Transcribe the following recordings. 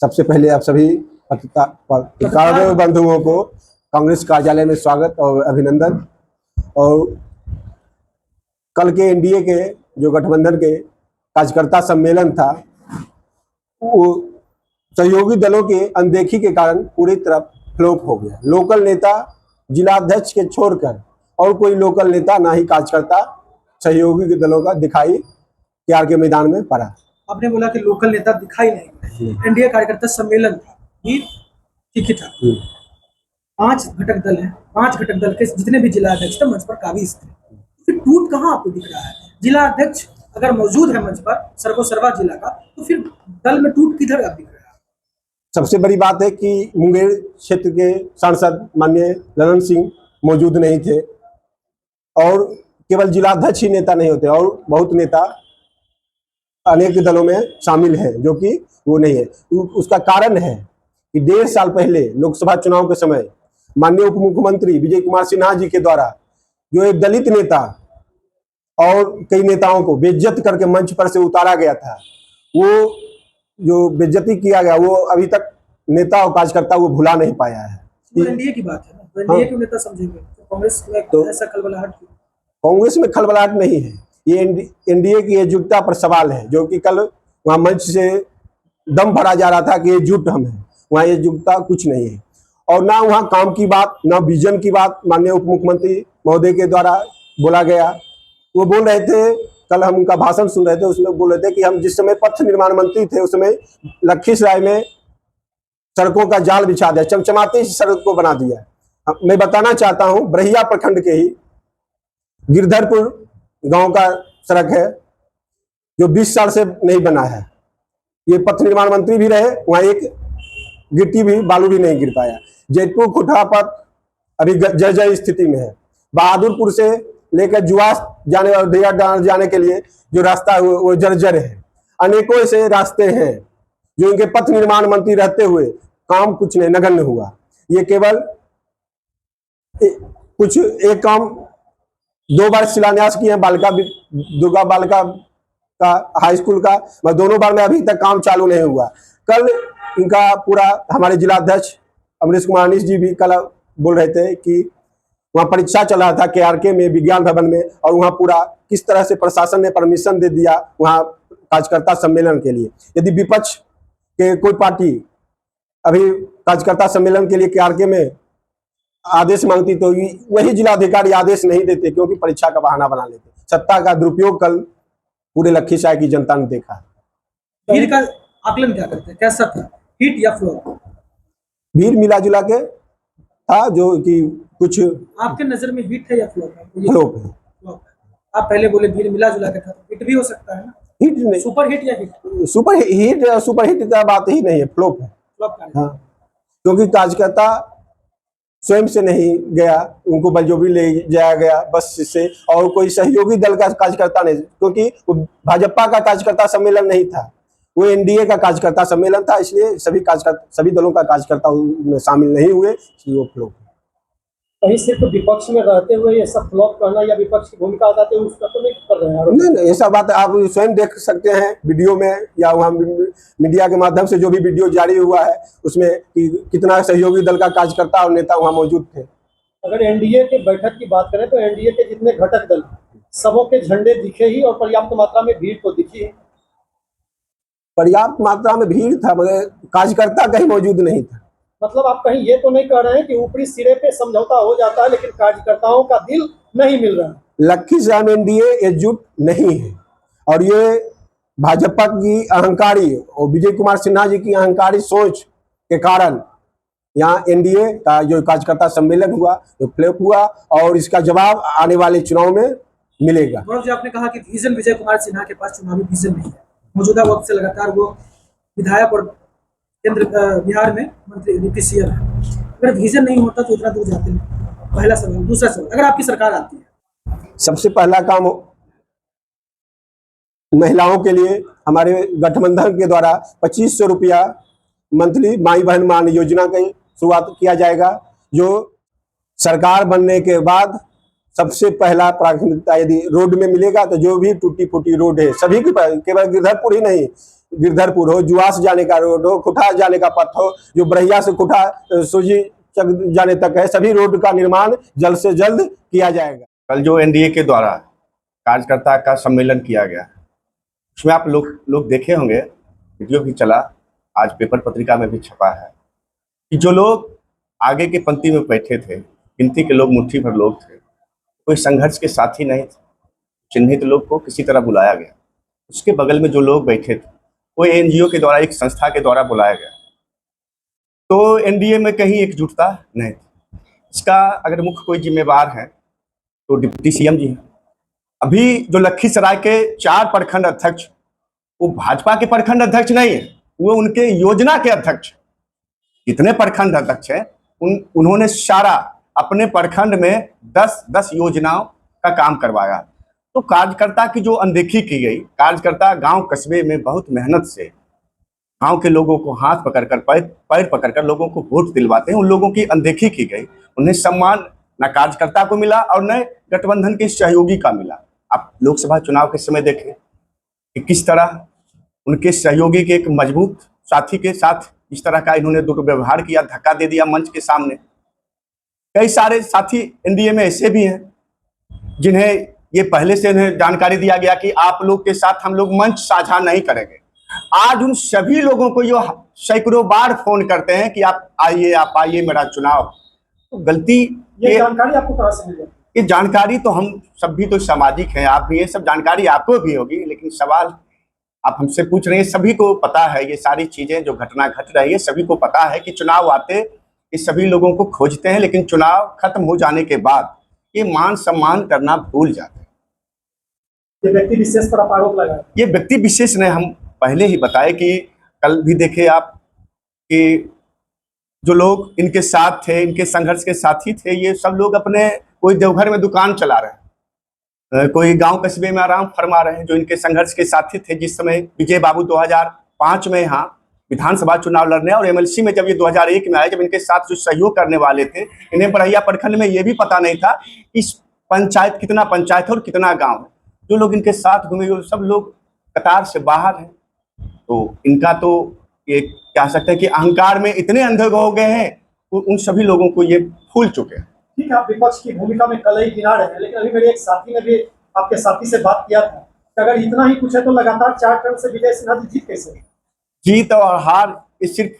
सबसे पहले आप सभी पत्रकार बंधुओं को कांग्रेस कार्यालय में स्वागत और अभिनंदन। और कल के एनडीए के जो गठबंधन के कार्यकर्ता सम्मेलन था, वो सहयोगी दलों की अनदेखी के कारण पूरी तरह फ्लॉप हो गया। लोकल नेता जिलाध्यक्ष के छोड़कर और कोई लोकल नेता ना ही कार्यकर्ता सहयोगी दलों का दिखाई केआर के मैदान में पड़ा। आपने बोला कि लोकल नेता दिखाई नहीं, एनडीए कार्यकर्ता सम्मेलन था, ये ठीक ही था। 5 घटक दल हैं, 5 घटक दल के जितने भी जिला अध्यक्ष थे मंच पर काबिज थे, फिर टूट कहाँ आपको दिख रहा है? जिला अध्यक्ष अगर मौजूद है मंच पर सर्वा जिला का, तो फिर दल में टूट किधर आप दिख रहा है? सबसे बड़ी बात है कि मुंगेर क्षेत्र के सांसद माननीय ललन सिंह मौजूद नहीं थे, और केवल जिलाध्यक्ष ही नेता नहीं होते, और बहुत नेता अनेक दलों में शामिल है जो कि वो नहीं है। उसका कारण है कि 1.5 साल पहले लोकसभा चुनाव के समय माननीय उप मुख्यमंत्री विजय कुमार सिन्हा जी के द्वारा जो एक दलित नेता और कई नेताओं को बेइज्जत करके मंच पर से उतारा गया था, वो जो बेइज्जती किया गया वो अभी तक नेता और कार्यकर्ता वो भुला नहीं पाया है। एनडीए की बात है ना, एनडीए क्यों नेता समझेंगे? कांग्रेस में तो ऐसा खलबलाहट क्यों? कांग्रेस में खलबलाहट नहीं है, ये एनडीए की एकजुटता पर सवाल है, जो कि कल वहां मंच से दम भरा जा रहा था कि एकजुट हम हैं। वहां एकजुटता कुछ नहीं है, और ना वहां काम की बात, ना विजन की बात माननीय उप मुख्यमंत्री महोदय के द्वारा बोला गया। वो बोल रहे थे, कल हम उनका भाषण सुन रहे थे, उसमें बोल रहे थे कि हम जिस समय पथ निर्माण मंत्री थे उस समय लखीसराय में सड़कों का जाल बिछा दिया, चमचमाती सड़क को बना दिया। मैं बताना चाहता हूँ, बरहिया प्रखंड के ही गिरधरपुर गांव का सड़क है जो 20 साल से नहीं बना है। ये पथ निर्माण मंत्री भी रहे, वहां एक गिट्टी भी बालू भी नहीं गिर पाया। जैतपुर खुठा पथ अभी जर्जर स्थिति में है। बहादुरपुर से लेकर जुआस जाने और देहरा जाने के लिए जो रास्ता है वो जर्जर है। अनेकों ऐसे रास्ते हैं जो इनके पथ निर्माण मंत्री रहते हुए काम कुछ नहीं, नगण्य हुआ। ये केवल कुछ एक काम 2 बार शिलान्यास किए हैं, दुर्गा बालिका का हाई स्कूल का, मैं दोनों बार में अभी तक काम चालू नहीं हुआ। कल इनका पूरा हमारे जिलाध्यक्ष अमरीश कुमार अनिश जी भी कल बोल रहे थे कि वहाँ परीक्षा चल रहा था केआरके में, विज्ञान भवन में, और वहाँ पूरा किस तरह से प्रशासन ने परमिशन दे दिया वहाँ कार्यकर्ता सम्मेलन के लिए। यदि विपक्ष के कोई पार्टी अभी कार्यकर्ता सम्मेलन के लिए केआरके में आदेश मांगती तो वही जिलाधिकारी आदेश नहीं देते, क्योंकि परीक्षा का बहाना बना लेते। सत्ता का दुरुपयोग कल पूरे लखीसराय की जनता ने देखा। भीड़ का आकलन क्या करते हैं, कैसा था, हिट या फ्लॉप? भीड़ मिला जुला के था, जो कि कुछ आपके नजर में हिट है या फ्लॉप है? फ्लॉप है। फ्लॉप है। आप पहले बोले भीड़ मिला जुला के था, हिट भी हो सकता है ना? हिट नहीं, सुपर हिट या हिट? सुपर हिट का बात ही नहीं है, फ्लॉप है। फ्लॉप का? हाँ, क्योंकि कार्यकर्ता स्वयं से नहीं गया, उनको बलजोबरी ले जाया गया बस इससे, और कोई सहयोगी दल का कार्यकर्ता नहीं, क्योंकि वो भाजपा का कार्यकर्ता सम्मेलन नहीं था, वो एनडीए का कार्यकर्ता सम्मेलन था, इसलिए सभी दलों का कार्यकर्ता उसमें शामिल नहीं हुए, इसलिए वो फ्लॉप। कहीं सिर्फ विपक्ष में रहते हुए ये सब फ्लॉप करना या विपक्ष की भूमिका बताते हुए उसका तो नहीं कर रहे हैं? नहीं, ऐसा बात आप स्वयं देख सकते हैं वीडियो में, या वहाँ मीडिया के माध्यम से जो भी वीडियो जारी हुआ है उसमें कि कितना सहयोगी दल का कार्यकर्ता और नेता वहाँ मौजूद थे। अगर एनडीए के बैठक की बात करें तो एनडीए के जितने घटक दल सबों के झंडे दिखे ही, और पर्याप्त मात्रा में भीड़ तो दिखी है। पर्याप्त मात्रा में भीड़ था, मगर कार्यकर्ता कहीं मौजूद नहीं था। मतलब आप कहीं ये तो नहीं कह रहे हैं कि ऊपरी सिरे पे समझौता हो जाता है लेकिन कार्यकर्ताओं का दिल नहीं मिल रहा है? लखीसराय में एनडीए एकजुट नहीं है, और ये भाजपा की अहंकारी और विजय कुमार सिन्हा जी की अहंकारी सोच के कारण यहाँ एनडीए का जो कार्यकर्ता सम्मेलन हुआ जो फ्लॉप हुआ, और इसका जवाब आने वाले चुनाव में मिलेगा। गौरव जी, आपने कहा कि विजन विजय कुमार सिन्हा के पास चुनावी विजन नहीं है। मौजूदा वक्त से लगातार वो विधायक और केंद्र बिहार में मंत्री यूपीसीएल है। अगर विजन नहीं होता तो इतना दूर जाते हैं? पहला सवाल। दूसरा सवाल, अगर आपकी सरकार आती है, सबसे पहला काम महिलाओं के लिए हमारे गठबंधन के द्वारा 2500 रुपया मंथली माई बहन मान योजना की शुरुआत किया जाएगा, जो सरकार बनने के बाद सबसे पहला प्राथमिकता। यदि रोड में मिलेगा तो जो भी टूटी फूटी रोड है सभी के पास, केवल गिरधरपुर ही नहीं, गिरधरपुर हो, जुआस जाने का रोड हो, खुटा जाने का पथ हो, जो बरहिया से खुटा सूजी चक जाने तक है, सभी रोड का निर्माण जल्द से जल्द किया जाएगा। कल जो एनडीए के द्वारा कार्यकर्ता का सम्मेलन किया गया, उसमें आप लोग देखे होंगे, वीडियो भी चला, आज पेपर पत्रिका में भी छपा है कि जो लोग आगे की पंक्ति में बैठे थे, गिनती के लोग, मुट्ठी भर लोग थे, कोई संघर्ष के साथी नहीं थे, चिन्हित लोग को किसी तरह बुलाया गया। उसके बगल में जो लोग बैठे थे वो एनजीओ के द्वारा, एक संस्था के द्वारा बुलाया गया। तो एनडीए में कहीं एकजुटता नहीं थी। इसका अगर मुख्य कोई जिम्मेवार है तो डिप्टी सीएम जी हैं। अभी जो लखीसराय के 4 प्रखंड अध्यक्ष, वो भाजपा के प्रखंड अध्यक्ष नहीं है, वो उनके योजना के अध्यक्ष। जितने प्रखंड अध्यक्ष हैं उन्होंने सारा अपने प्रखंड में 10 योजनाओं का काम करवाया। तो कार्यकर्ता की जो अनदेखी की गई, कार्यकर्ता गांव कस्बे में बहुत मेहनत से गांव के लोगों को हाथ पकड़कर, पैर पकड़कर लोगों को वोट दिलवाते हैं, उन लोगों की अनदेखी की गई। उन्हें सम्मान न कार्यकर्ता को मिला और न गठबंधन के सहयोगी का मिला। आप लोकसभा चुनाव के समय देखें कि किस तरह उनके सहयोगी के एक मजबूत साथी के साथ इस तरह का इन्होंने दुर्व्यवहार किया, धक्का दे दिया मंच के सामने। कई सारे साथी एनडीए में ऐसे भी हैं जिन्हें ये पहले से इन्हें जानकारी दिया गया कि आप लोग के साथ हम लोग मंच साझा नहीं करेंगे। आज उन सभी लोगों को ये सैकड़ों बार फोन करते हैं कि आप आइए मेरा चुनाव। तो गलती ये जानकारी आपको कहाँ से मिली? ये जानकारी तो हम सब भी तो सामाजिक हैं, आप भी, ये सब जानकारी आपको भी होगी, लेकिन सवाल आप हमसे पूछ रहे हैं, सभी को पता है ये सारी चीजें जो घटना घट रही है, सभी को पता है कि चुनाव आते ये सभी लोगों को खोजते हैं, लेकिन चुनाव खत्म हो जाने के बाद ये मान सम्मान करना भूल जाते हैं। ये व्यक्ति विशेष पर आरोप लगा, ये व्यक्ति विशेष ने हम पहले ही बताए कि कल भी देखे आप कि जो लोग इनके साथ थे, इनके संघर्ष के साथी थे, ये सब लोग अपने कोई देवघर में दुकान चला रहे हैं, कोई गांव कस्बे में आराम फरमा रहे हैं। जो इनके संघर्ष के साथी थे, जिस समय विजय बाबू 2005 में यहाँ विधानसभा चुनाव लड़ने और एमएलसी में जब ये 2001 में आए, जब इनके साथ जो सहयोग करने वाले थे, इन्हें बरहिया प्रखंड में ये भी पता नहीं था इस पंचायत कितना पंचायत है और कितना गाँव है। जो लोग इनके साथ घूमे वो सब लोग कतार से बाहर हैं। तो इनका तो ये कह सकते हैं कि अहंकार में इतने अंधे हो गए हैं, उन सभी लोगों को ये भूल चुके हैं। ठीक है, आप विपक्ष की भूमिका में कल ही गिना रहे हैं, लेकिन अभी मेरे एक साथी ने भी आपके साथी से बात किया था कि अगर इतना ही कुछ है तो लगातार 4 टर्म से विजय सिन्हा जी जीत कैसे? जीत और हार ये सिर्फ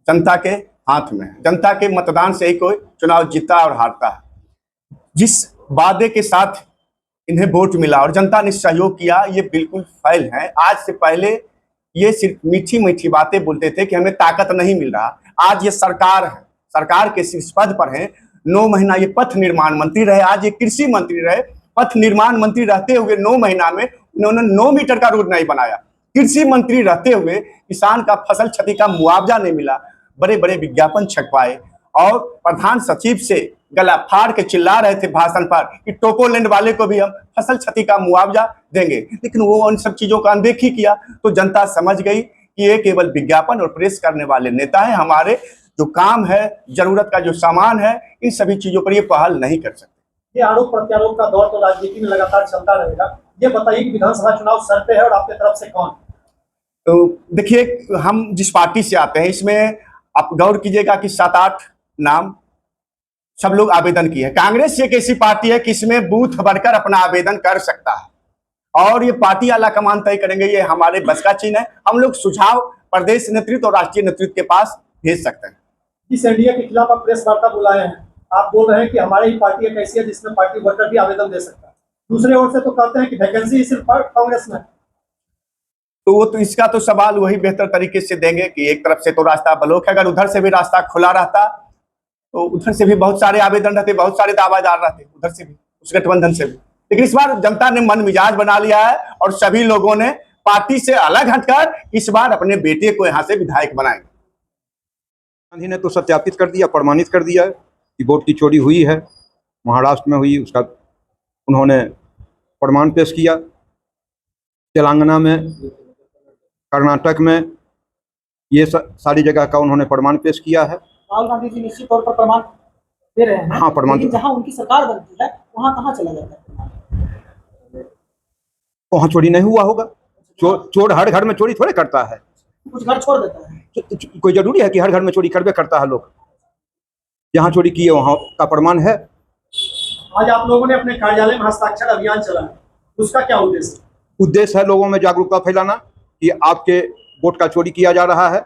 जनता के हाथ में है। जनता के मतदान से ही कोई चुनाव जीतता और हारता है। जिस वादे के साथ इन्हें वोट मिला और जनता ने सहयोग किया, ये बिल्कुल फेल है। आज से पहले ये सिर्फ मीठी मीठी बातें बोलते थे कि हमें ताकत नहीं मिल रहा। आज ये सरकार है, सरकार के शीर्ष पद पर है। 9 महीना ये पथ निर्माण मंत्री रहे, आज ये कृषि मंत्री रहे। पथ निर्माण मंत्री रहते हुए 9 महीना में उन्होंने 9 मीटर का रोड नहीं बनाया। कृषि मंत्री रहते हुए किसान का फसल क्षति का मुआवजा नहीं मिला। बड़े बड़े विज्ञापन छपवाए और प्रधान सचिव से गला फाड़ के चिल्ला रहे थे भाषण पर कि टोपोलैंड वाले को भी हम फसल क्षति का मुआवजा देंगे, लेकिन वो उन सब चीजों का अनदेखी किया। तो जनता समझ गई कि ये केवल विज्ञापन और प्रेस करने वाले नेता हैं। हमारे जो काम है, जरूरत का जो सामान है, इन सभी चीजों पर ये पहल नहीं कर सकते। ये आरोप प्रत्यारोप का दौर तो राजनीति में लगातार चलता रहेगा। ये बताइए कि विधानसभा चुनाव सर पे है और आपकी तरफ से कौन? तो देखिए, हम जिस पार्टी से आते हैं, इसमें आप गौर कीजिएगा कि 7-8 नाम सब लोग आवेदन किए हैं। कांग्रेस एक ऐसी पार्टी है कि इसमें बूथ भरकर अपना आवेदन कर सकता है और ये पार्टी आला कमान तय करेंगे, ये हमारे बस का चीज है। हम लोग सुझाव प्रदेश नेतृत्व और राष्ट्रीय नेतृत्व के पास भेज सकते हैं। इस एनडीए के खिलाफ आप प्रेस वार्ता बुलाए हैं, आप बोल रहे हैं कि हमारी ही पार्टी एक ऐसी है जिसमें पार्टी वर्कर भी आवेदन दे सकता है। दूसरे ओर से तो कहते हैं कि वैकेंसी सिर्फ कांग्रेस में। तो वो तो इसका तो सवाल वही बेहतर तरीके से देंगे कि एक तरफ से तो रास्ता ब्लॉक है, अगर उधर से भी रास्ता खुला रहता तो उधर से भी बहुत सारे आवेदन रहते, बहुत सारे दावादार रहते, उधर से भी, उस गठबंधन से भी। लेकिन इस बार जनता ने मन मिजाज बना लिया है और सभी लोगों ने पार्टी से अलग हटकर इस बार अपने बेटे को यहाँ से विधायक बनाएंगे। गांधी ने तो सत्यापित कर दिया, प्रमाणित कर दिया कि वोट की चोरी हुई है, महाराष्ट्र में हुई, उसका उन्होंने प्रमाण पेश किया। तेलंगाना में, कर्नाटक में, ये सारी जगह का उन्होंने प्रमाण पेश किया है। राहुल गांधी जी निश्चित तौर पर प्रमाण दे रहे हैं। हाँ, प्रमाण। लेकिन जहां उनकी सरकार बनती है वहां कहां चला जाता है? वहां चोरी नहीं हुआ होगा। चोर हर घर में चोरी थोड़े करता है। कुछ घर छोड़ देता है। कोई जरूरी है कि हर घर में चोरी करबे करता है लोग? जहाँ चोरी किए वहाँ का प्रमाण है। आज आप लोगों ने अपने कार्यालय में हस्ताक्षर अभियान चलाया, उसका क्या उद्देश्य? उद्देश्य है लोगों में जागरूकता फैलाना कि आपके वोट का चोरी किया जा रहा है।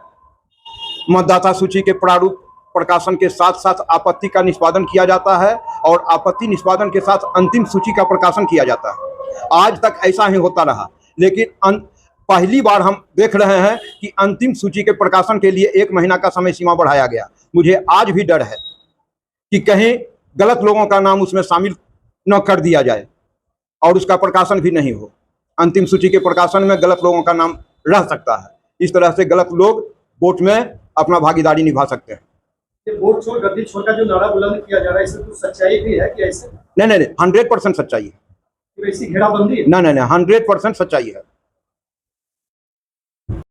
मतदाता सूची के प्रारूप प्रकाशन के साथ साथ आपत्ति का निष्पादन किया जाता है और आपत्ति निष्पादन के साथ अंतिम सूची का प्रकाशन किया जाता है। आज तक ऐसा ही होता रहा, लेकिन पहली बार हम देख रहे हैं कि अंतिम सूची के प्रकाशन के लिए 1 महीना का समय सीमा बढ़ाया गया। मुझे आज भी डर है कि कहीं गलत लोगों का नाम उसमें शामिल न कर दिया जाए और उसका प्रकाशन भी नहीं हो। अंतिम सूची के प्रकाशन में गलत लोगों का नाम रह सकता है। इस तरह से गलत लोग वोट में अपना भागीदारी निभा सकते हैं। ये वोट छोड़ गद्दी छोड़ का जो नारा बुलंद किया जा रहा है, इसमें कुछ सच्चाई भी है कि ऐसे? नहीं, 100% सच्चाई है। ऐसी घेराबंदी है? नहीं, 100% सच्चाई है।